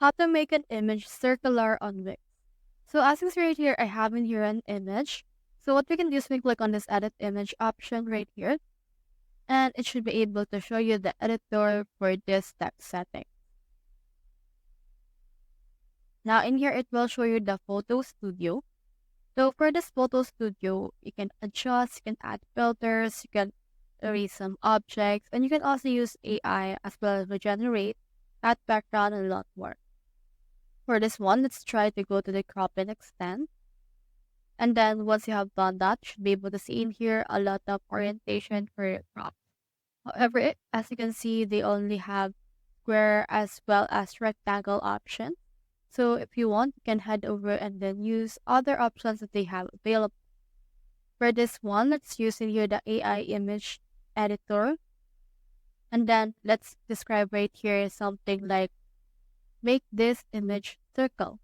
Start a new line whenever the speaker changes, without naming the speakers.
How to make an image circular on Wix. So as you see right here, I have in here an image. So what we can do is we click on this edit image option right here, and it should be able to show you the editor for this text setting. Now in here, it will show you the photo studio. So for this photo studio, you can adjust, you can add filters, you can erase some objects, and you can also use AI as well as regenerate, add background, and a lot more. For this one, let's try to go to the crop and extend. And then once you have done that, you should be able to see in here a lot of orientation for your crop. However, as you can see, they only have square as well as rectangle option. So if you want, you can head over and then use other options that they have available. For this one, let's use in here the AI image editor. And then let's describe right here something like make this image circle.